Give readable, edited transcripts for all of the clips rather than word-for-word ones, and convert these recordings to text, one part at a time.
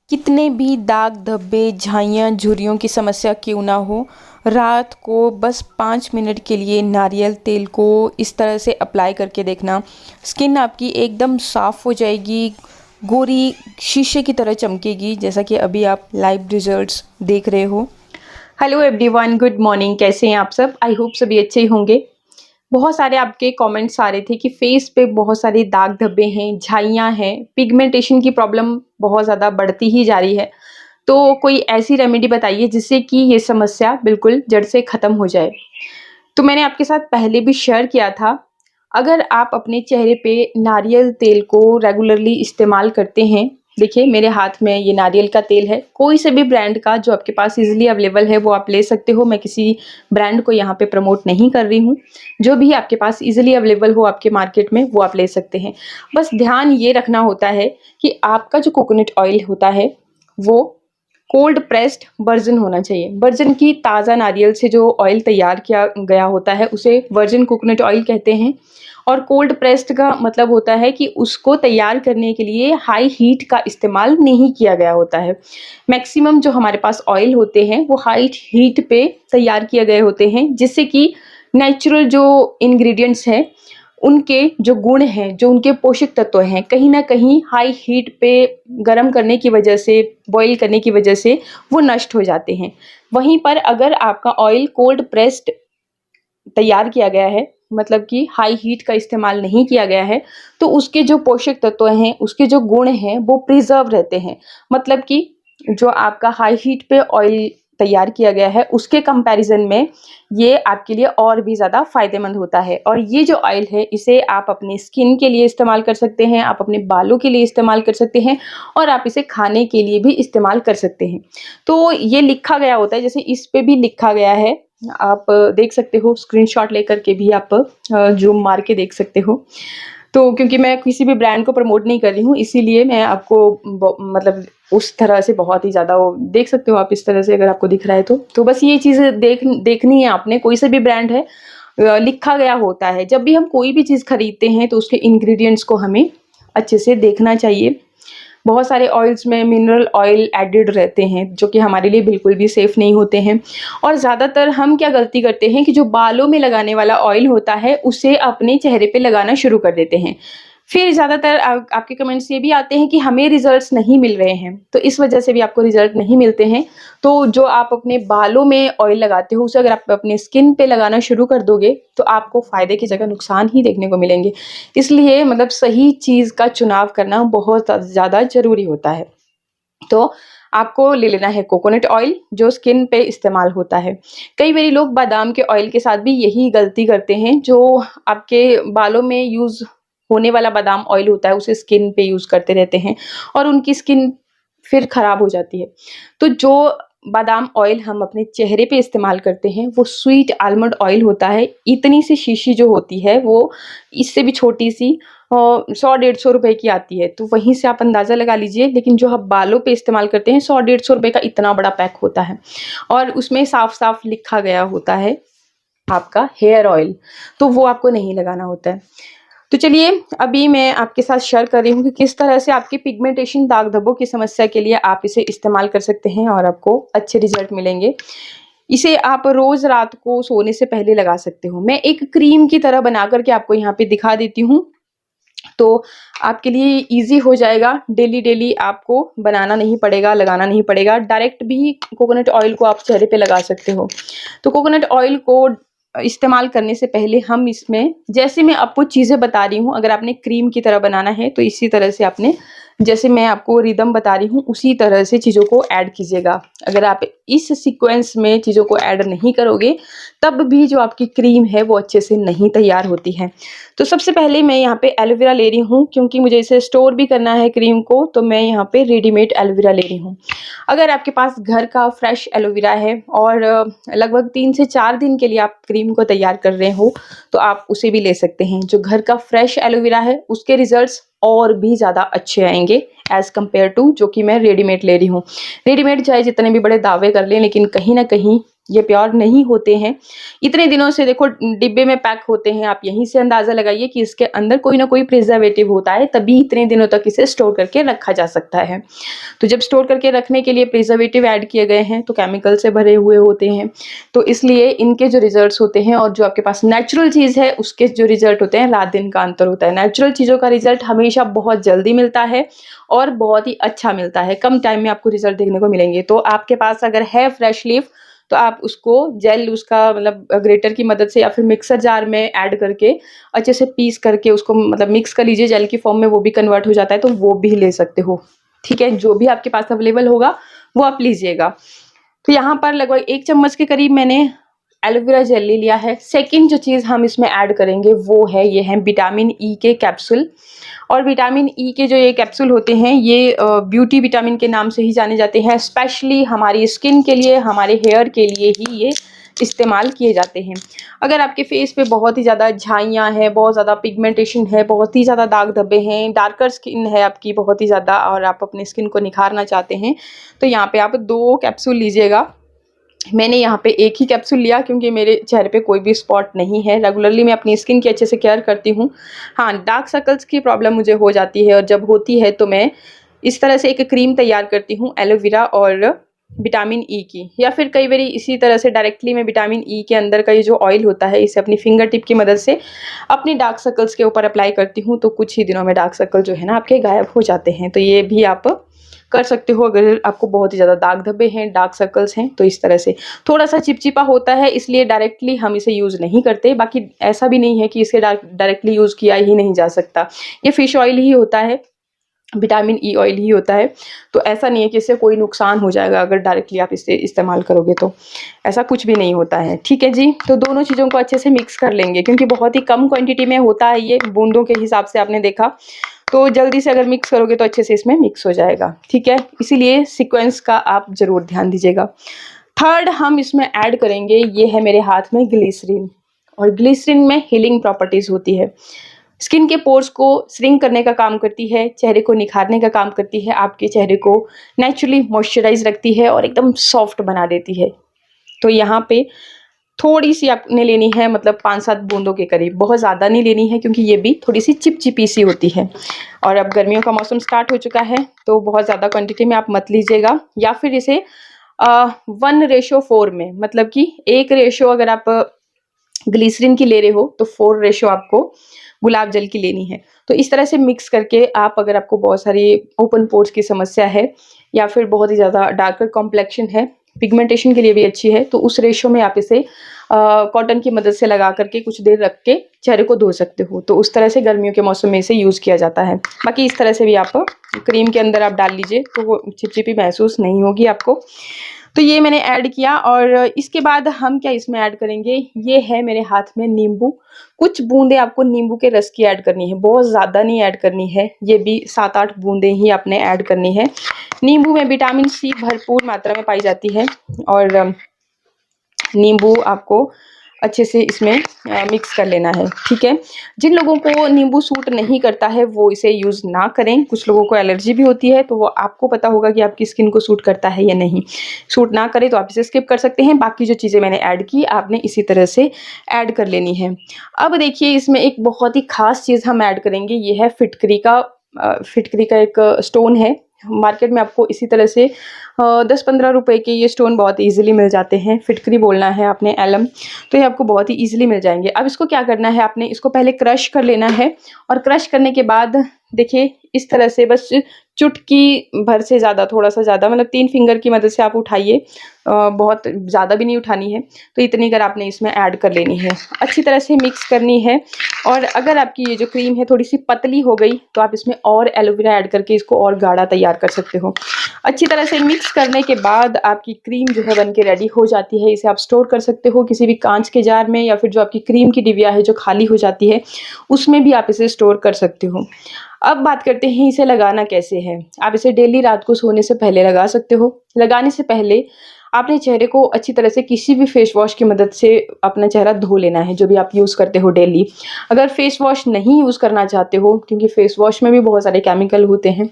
कितने भी दाग धब्बे झाइयाँ झुर्रियों की समस्या क्यों ना हो, रात को बस 5 मिनट के लिए नारियल तेल को इस तरह से अप्लाई करके देखना। स्किन आपकी एकदम साफ़ हो जाएगी, गोरी शीशे की तरह चमकेगी, जैसा कि अभी आप लाइव रिजल्ट्स देख रहे हो। Hello everyone, good morning. कैसे हैं आप सब? आई होप सभी अच्छे ही होंगे। बहुत सारे आपके कमेंट्स आ रहे थे कि फेस पे बहुत सारे दाग धब्बे हैं, झाइयाँ हैं, पिगमेंटेशन की प्रॉब्लम बहुत ज़्यादा बढ़ती ही जा रही है। तो कोई ऐसी रेमेडी बताइए जिससे कि ये समस्या बिल्कुल जड़ से ख़त्म हो जाए। तो मैंने आपके साथ पहले भी शेयर किया था, अगर आप अपने चेहरे पे नारियल तेल को रेगुलरली इस्तेमाल करते हैं, देखिए मेरे हाथ में ये नारियल का तेल है, कोई से भी ब्रांड का जो आपके पास ईज़िली अवेलेबल है वो आप ले सकते हो। मैं किसी ब्रांड को यहाँ पे प्रमोट नहीं कर रही हूँ, जो भी आपके पास ईज़िली अवेलेबल हो आपके मार्केट में वो आप ले सकते हैं। बस ध्यान ये रखना होता है कि आपका जो कोकोनट ऑयल होता है वो कोल्ड प्रेस्ड वर्जिन होना चाहिए। वर्जिन की ताज़ा नारियल से जो ऑयल तैयार किया गया होता है उसे वर्जिन कोकोनट ऑयल कहते हैं। और कोल्ड प्रेस्ड का मतलब होता है कि उसको तैयार करने के लिए हाई हीट का इस्तेमाल नहीं किया गया होता है। मैक्सिमम जो हमारे पास ऑयल होते हैं वो हाई हीट पे तैयार किए गए होते हैं, जिससे कि नेचुरल जो इंग्रेडिएंट्स हैं उनके जो गुण हैं, जो उनके पोषक तत्व हैं, कहीं न कहीं हाई हीट पे गरम करने की वजह से, बॉयल करने की वजह से वो नष्ट हो जाते हैं। वहीं पर अगर आपका ऑयल कोल्ड प्रेस्ड तैयार किया गया है, मतलब कि हाई हीट का इस्तेमाल नहीं किया गया है, तो उसके जो पोषक तत्व हैं, उसके जो गुण हैं, वो प्रिज़र्व रहते हैं। मतलब कि जो आपका हाई हीट पे ऑयल तैयार किया गया है, उसके कंपैरिज़न में ये आपके लिए और भी ज़्यादा फ़ायदेमंद होता है। और ये जो ऑयल है, इसे आप अपनी स्किन के लिए इस्तेमाल कर सकते हैं, आप अपने बालों के लिए इस्तेमाल कर सकते हैं और आप इसे खाने के लिए भी इस्तेमाल कर सकते हैं। तो ये लिखा गया होता है, जैसे इस पे भी लिखा गया है, आप देख सकते हो, स्क्रीनशॉट लेकर के भी आप ज़ूम मार के देख सकते हो। तो क्योंकि मैं किसी भी ब्रांड को प्रमोट नहीं कर रही हूँ, इसीलिए मैं आपको मतलब उस तरह से बहुत ही ज़्यादा वो देख सकते हो आप इस तरह से, अगर आपको दिख रहा है तो बस ये चीज़ देखनी है आपने। कोई से भी ब्रांड है, लिखा गया होता है। जब भी हम कोई भी चीज़ खरीदते हैं तो उसके इंग्रेडिएंट्स को हमें अच्छे से देखना चाहिए। बहुत सारे ऑयल्स में मिनरल ऑयल एडेड रहते हैं, जो कि हमारे लिए बिल्कुल भी सेफ़ नहीं होते हैं। और ज़्यादातर हम क्या गलती करते हैं कि जो बालों में लगाने वाला ऑयल होता है, उसे अपने चेहरे पे लगाना शुरू कर देते हैं। फिर ज़्यादातर आपके कमेंट्स ये भी आते हैं कि हमें रिज़ल्ट्स नहीं मिल रहे हैं, तो इस वजह से भी आपको रिज़ल्ट नहीं मिलते हैं। तो जो आप अपने बालों में ऑयल लगाते हो, उसे अगर आप अपनी स्किन पे लगाना शुरू कर दोगे, तो आपको फ़ायदे की जगह नुकसान ही देखने को मिलेंगे। इसलिए मतलब सही चीज़ का चुनाव करना बहुत ज़्यादा ज़रूरी होता है। तो आपको ले लेना है कोकोनट ऑयल, जो स्किन पे इस्तेमाल होता है। कई बारी लोग बादाम के ऑयल के साथ भी यही गलती करते हैं, जो आपके बालों में यूज़ होने वाला बादाम ऑयल होता है, उसे स्किन पे यूज़ करते रहते हैं और उनकी स्किन फिर खराब हो जाती है। तो जो बादाम ऑयल हम अपने चेहरे पे इस्तेमाल करते हैं, वो स्वीट आलमंड ऑयल होता है। इतनी सी शीशी जो होती है, वो इससे भी छोटी-सी 100-150 रुपए की आती है, तो वहीं से आप अंदाज़ा लगा लीजिए। लेकिन जो हम बालों पे इस्तेमाल करते हैं, 100-150 रुपए का इतना बड़ा पैक होता है और उसमें साफ-साफ लिखा गया होता है आपका हेयर ऑयल, तो वो आपको नहीं लगाना होता है। तो चलिए, अभी मैं आपके साथ शेयर कर रही हूँ कि किस तरह से आपकी पिगमेंटेशन, दाग धब्बों की समस्या के लिए आप इसे इस्तेमाल कर सकते हैं और आपको अच्छे रिजल्ट मिलेंगे। इसे आप रोज़ रात को सोने से पहले लगा सकते हो। मैं एक क्रीम की तरह बना कर के आपको यहाँ पे दिखा देती हूँ, तो आपके लिए ईज़ी हो जाएगा। डेली आपको बनाना नहीं पड़ेगा, लगाना नहीं पड़ेगा। डायरेक्ट भी कोकोनट ऑयल को आप चेहरे पे लगा सकते हो। तो कोकोनट ऑयल को इस्तेमाल करने से पहले हम इसमें, जैसे मैं आपको चीज़ें बता रही हूँ, अगर आपने क्रीम की तरह बनाना है तो इसी तरह से आपने, जैसे मैं आपको रिदम बता रही हूँ, उसी तरह से चीज़ों को ऐड कीजिएगा। अगर आप इस सीक्वेंस में चीज़ों को ऐड नहीं करोगे, तब भी जो आपकी क्रीम है वो अच्छे से नहीं तैयार होती है। तो सबसे पहले मैं यहाँ पे एलोवेरा ले रही हूँ, क्योंकि मुझे इसे स्टोर भी करना है क्रीम को, तो मैं यहाँ पे रेडीमेड एलोवेरा ले रही हूँ। अगर आपके पास घर का फ्रेश एलोवेरा है और लगभग 3 से 4 दिन के लिए आप क्रीम को तैयार कर रहे हो, तो आप उसे भी ले सकते हैं। जो घर का फ्रेश एलोवेरा है, उसके रिजल्ट्स और भी ज़्यादा अच्छे आएंगे एज़ कम्पेयर टू जो कि मैं रेडीमेड ले रही हूँ। रेडीमेड चाहे जितने भी बड़े दावे कर लें, लेकिन कहीं ना कहीं ये प्योर नहीं होते हैं। इतने दिनों से देखो डिब्बे में पैक होते हैं, आप यहीं से अंदाज़ा लगाइए कि इसके अंदर कोई ना कोई प्रिजर्वेटिव होता है, तभी इतने दिनों तक इसे स्टोर करके रखा जा सकता है। तो जब स्टोर करके रखने के लिए प्रिजर्वेटिव ऐड किए गए हैं तो केमिकल से भरे हुए होते हैं, तो इसलिए इनके जो रिजल्ट्स होते हैं और जो आपके पास नेचुरल चीज़ है उसके जो रिजल्ट होते हैं, रात दिन का अंतर होता है। नेचुरल चीज़ों का रिजल्ट हमेशा बहुत जल्दी मिलता है और बहुत ही अच्छा मिलता है, कम टाइम में आपको रिजल्ट देखने को मिलेंगे। तो आपके पास अगर है फ्रेश लीफ तो आप उसको जेल उसका मतलब ग्रेटर की मदद से या फिर मिक्सर जार में ऐड करके अच्छे से पीस करके उसको मतलब मिक्स कर लीजिए, जेल की फॉर्म में वो भी कन्वर्ट हो जाता है, तो वो भी ले सकते हो। ठीक है, जो भी आपके पास अवेलेबल होगा वो आप लीजिएगा। तो यहाँ पर लगभग 1 चम्मच के करीब मैंने एलोवेरा जेली लिया है। सेकंड जो चीज़ हम इसमें ऐड करेंगे वो है, ये है विटामिन ई के कैप्सूल। और विटामिन ई के जो ये कैप्सूल होते हैं ये ब्यूटी विटामिन के नाम से ही जाने जाते हैं। स्पेशली हमारी स्किन के लिए, हमारे हेयर के लिए ही ये इस्तेमाल किए जाते हैं। अगर आपके फेस पे बहुत ही ज़्यादा झाइयाँ हैं, बहुत ज़्यादा पिगमेंटेशन है, बहुत ही ज़्यादा दाग धब्बे हैं, डार्कर स्किन है आपकी बहुत ही ज़्यादा और आप अपनी स्किन को निखारना चाहते हैं, तो यहाँ पे आप 2 कैप्सूल लीजिएगा। मैंने यहाँ पे 1 ही कैप्सूल लिया क्योंकि मेरे चेहरे पे कोई भी स्पॉट नहीं है। रेगुलरली मैं अपनी स्किन की अच्छे से केयर करती हूँ। हाँ, डार्क सर्कल्स की प्रॉब्लम मुझे हो जाती है और जब होती है तो मैं इस तरह से एक क्रीम तैयार करती हूँ एलोवेरा और विटामिन ई की, या फिर कई बारी इसी तरह से डायरेक्टली मैं विटामिन ई के अंदर का ये जो ऑयल होता है इसे अपनी फिंगर टिप की मदद से अपनी डार्क सर्कल्स के ऊपर अप्लाई करती हूँ, तो कुछ ही दिनों में डार्क सर्कल जो है ना आपके गायब हो जाते हैं। तो ये भी आप कर सकते हो अगर आपको बहुत ही ज़्यादा दाग धब्बे हैं, डार्क सर्कल्स हैं। तो इस तरह से थोड़ा सा चिपचिपा होता है, इसलिए डायरेक्टली हम इसे यूज़ नहीं करते। बाकी ऐसा भी नहीं है कि इसे डायरेक्टली यूज़ किया ही नहीं जा सकता। ये फिश ऑयल ही होता है, विटामिन ई ऑयल ही होता है, तो ऐसा नहीं है कि इससे कोई नुकसान हो जाएगा अगर डायरेक्टली आप इसे इस्तेमाल करोगे, तो ऐसा कुछ भी नहीं होता है। ठीक है जी, तो दोनों चीज़ों को अच्छे से मिक्स कर लेंगे क्योंकि बहुत ही कम क्वांटिटी में होता है, ये बूंदों के हिसाब से आपने देखा, तो जल्दी से अगर मिक्स करोगे तो अच्छे से इसमें मिक्स हो जाएगा। ठीक है, इसीलिए सीक्वेंस का आप ज़रूर ध्यान दीजिएगा। थर्ड हम इसमें ऐड करेंगे, ये है मेरे हाथ में ग्लिसरीन। और ग्लिसरीन में हीलिंग प्रॉपर्टीज़ होती है, स्किन के पोर्स को श्रिंक करने का काम करती है, चेहरे को निखारने का काम करती है, आपके चेहरे को नेचुरली मॉइस्चराइज रखती है और एकदम सॉफ्ट बना देती है। तो यहाँ पे थोड़ी सी आपने लेनी है, मतलब 5-7 बूंदों के करीब, बहुत ज़्यादा नहीं लेनी है क्योंकि ये भी थोड़ी सी चिपचिपी सी होती है। और अब गर्मियों का मौसम स्टार्ट हो चुका है तो बहुत ज़्यादा क्वांटिटी में आप मत लीजिएगा, या फिर इसे 1:4 में, मतलब कि 1 रेशो अगर आप ग्लिसरीन की ले रहे हो तो 4 रेशो आपको गुलाब जल की लेनी है। तो इस तरह से मिक्स करके आप, अगर आपको बहुत सारी ओपन पोर्स की समस्या है या फिर बहुत ही ज़्यादा डार्कर कॉम्प्लेक्शन है, पिगमेंटेशन के लिए भी अच्छी है, तो उस रेशो में आप इसे कॉटन की मदद से लगा करके कुछ देर रख के चेहरे को धो सकते हो। तो उस तरह से गर्मियों के मौसम में इसे यूज़ किया जाता है। बाकी इस तरह से भी आप क्रीम के अंदर आप डाल लीजिए तो वो चिपचिपी महसूस नहीं होगी आपको। तो ये मैंने ऐड किया और इसके बाद हम क्या इसमें ऐड करेंगे, ये है मेरे हाथ में नींबू। कुछ बूंदे आपको नींबू के रस की ऐड करनी है, बहुत ज़्यादा नहीं ऐड करनी है, ये भी 7-8 बूंदे ही आपने ऐड करनी है। नींबू में विटामिन सी भरपूर मात्रा में पाई जाती है और नींबू आपको अच्छे से इसमें मिक्स कर लेना है। ठीक है, जिन लोगों को नींबू सूट नहीं करता है वो इसे यूज़ ना करें। कुछ लोगों को एलर्जी भी होती है तो वो आपको पता होगा कि आपकी स्किन को सूट करता है या नहीं। सूट ना करे तो आप इसे स्किप कर सकते हैं। बाकी जो चीज़ें मैंने ऐड की आपने इसी तरह से ऐड कर लेनी है। अब देखिए इसमें एक बहुत ही ख़ास चीज़ हम ऐड करेंगे, ये है फिटकरी का एक स्टोन है। मार्केट में आपको इसी तरह से 10-15 रुपए के ये स्टोन बहुत इजीली मिल जाते हैं। फिटकरी बोलना है आपने, एलम, तो ये आपको बहुत ही इजीली मिल जाएंगे। अब इसको क्या करना है, आपने इसको पहले क्रश कर लेना है और क्रश करने के बाद देखिए इस तरह से बस चुटकी भर से ज़्यादा, थोड़ा सा ज़्यादा, मतलब 3 फिंगर की मदद से आप उठाइए, बहुत ज़्यादा भी नहीं उठानी है। तो इतनी कर आपने इसमें ऐड कर लेनी है, अच्छी तरह से मिक्स करनी है। और अगर आपकी ये जो क्रीम है थोड़ी सी पतली हो गई तो आप इसमें और एलोवेरा ऐड करके इसको और गाढ़ा तैयार कर सकते हो। अच्छी तरह से मिक्स करने के बाद आपकी क्रीम जो है बन के रेडी हो जाती है। इसे आप स्टोर कर सकते हो किसी भी कांच के जार में, या फिर जो आपकी क्रीम की डिबिया है जो खाली हो जाती है उसमें भी आप इसे स्टोर कर सकते हो। अब बात करते हैं इसे लगाना कैसे है। आप इसे डेली रात को सोने से पहले लगा सकते हो। लगाने से पहले आपने चेहरे को अच्छी तरह से किसी भी फेस वॉश की मदद से अपना चेहरा धो लेना है, जो भी आप यूज़ करते हो डेली। अगर फेस वॉश नहीं यूज़ करना चाहते हो, क्योंकि फेस वॉश में भी बहुत सारे केमिकल होते हैं,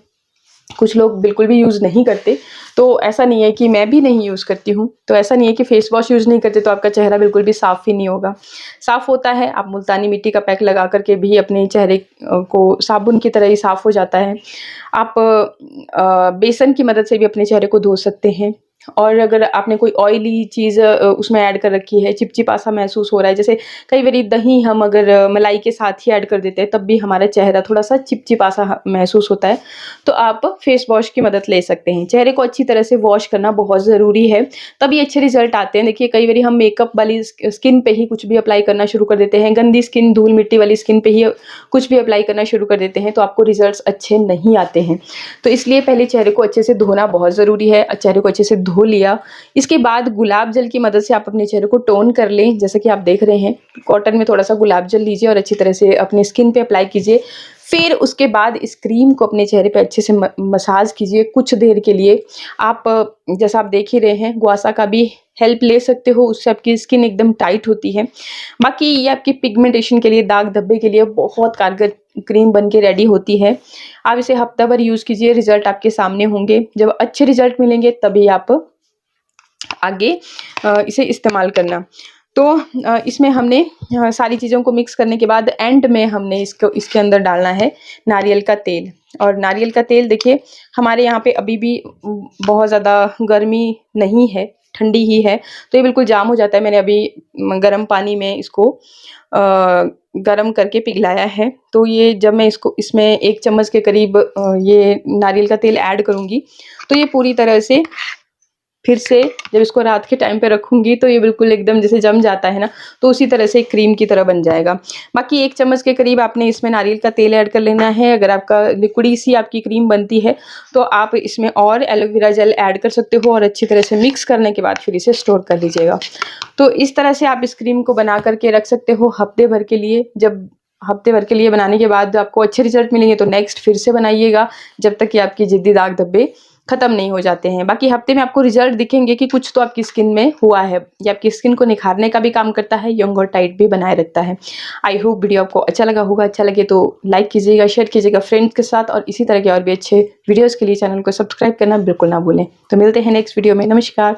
कुछ लोग बिल्कुल भी यूज़ नहीं करते, तो ऐसा नहीं है कि मैं भी नहीं यूज़ करती हूँ, तो ऐसा नहीं है कि फेस वॉश यूज़ नहीं करते तो आपका चेहरा बिल्कुल भी साफ़ ही नहीं होगा। साफ़ होता है, आप मुल्तानी मिट्टी का पैक लगा कर के भी अपने चेहरे को साबुन की तरह ही साफ़ हो जाता है। आप बेसन की मदद से भी अपने चेहरे को धो सकते हैं। और अगर आपने कोई ऑयली चीज़ उसमें ऐड कर रखी है, चिपचिपा-सा महसूस हो रहा है, जैसे कई बारी दही हम अगर मलाई के साथ ही ऐड कर देते हैं, तब भी हमारा चेहरा थोड़ा-सा चिपचिपा-सा महसूस होता है, तो आप फेस वॉश की मदद ले सकते हैं। चेहरे को अच्छी तरह से वॉश करना बहुत ज़रूरी है, तभी अच्छे रिज़ल्ट आते हैं। देखिए, कई बारी हम मेकअप वाली स्किन पे ही कुछ भी अप्लाई करना शुरू कर देते हैं, गंदी स्किन, धूल-मिट्टी वाली स्किन पे ही कुछ भी अप्लाई करना शुरू कर देते हैं, तो आपको रिज़ल्ट्स अच्छे नहीं आते हैं। तो इसलिए पहले चेहरे को अच्छे से धोना बहुत ज़रूरी है। चेहरे को अच्छे से धो लिया, इसके बाद गुलाब जल की मदद से आप अपने चेहरे को टोन कर लें। जैसा कि आप देख रहे हैं, कॉटन में थोड़ा-सा गुलाब जल लीजिए और अच्छी तरह से अपनी स्किन पे अप्लाई कीजिए। फिर उसके बाद इस क्रीम को अपने चेहरे पे अच्छे से मसाज कीजिए कुछ देर के लिए। आप जैसा आप देख ही रहे हैं, गुआसा का भी हेल्प ले सकते हो, उससे आपकी स्किन एकदम टाइट होती है। बाकी ये आपकी पिगमेंटेशन के लिए, दाग धब्बे के लिए बहुत कारगर क्रीम बन के रेडी होती है। आप इसे हफ्ता भर यूज़ कीजिए, रिजल्ट आपके सामने होंगे। जब अच्छे रिजल्ट मिलेंगे तभी आप आगे इसे इस्तेमाल करना। तो इसमें हमने सारी चीज़ों को मिक्स करने के बाद एंड में हमने इसके अंदर डालना है नारियल का तेल। और नारियल का तेल देखिए, हमारे यहाँ पे अभी भी बहुत ज़्यादा गर्मी नहीं है, ठंडी ही है, तो ये बिल्कुल जाम हो जाता है। मैंने अभी गर्म पानी में इसको गरम करके पिघलाया है। तो ये जब मैं इसमें 1 चम्मच के करीब ये नारियल का तेल ऐड करूँगी, तो ये पूरी तरह से फिर से जब इसको रात के टाइम पे रखूँगी तो ये बिल्कुल एकदम जैसे जम जाता है ना, तो उसी तरह से क्रीम की तरह बन जाएगा। बाकी 1 चम्मच के करीब आपने इसमें नारियल का तेल ऐड कर लेना है। अगर आपका लिक्विडी सी आपकी क्रीम बनती है, तो आप इसमें और एलोवेरा जेल ऐड कर सकते हो और अच्छी तरह से मिक्स करने के बाद फिर इसे स्टोर कर लीजिएगा। तो इस तरह से आप इस क्रीम को बना कर के रख सकते हो हफ्ते भर के लिए। जब हफ्ते भर के लिए बनाने के बाद आपको अच्छे रिजल्ट मिलेंगे तो नेक्स्ट फिर से बनाइएगा, जब तक कि आपकी ज़िद्दी दाग धब्बे खत्म नहीं हो जाते हैं। बाकी हफ्ते में आपको रिजल्ट दिखेंगे कि कुछ तो आपकी स्किन में हुआ है। ये आपकी स्किन को निखारने का भी काम करता है, यंग और टाइट भी बनाए रखता है। आई होप वीडियो आपको अच्छा लगा होगा। अच्छा लगे तो लाइक कीजिएगा, शेयर कीजिएगा फ्रेंड्स के साथ, और इसी तरह के और भी अच्छे वीडियोज़ के लिए चैनल को सब्सक्राइब करना बिल्कुल ना भूलें। तो मिलते हैं नेक्स्ट वीडियो में। नमस्कार।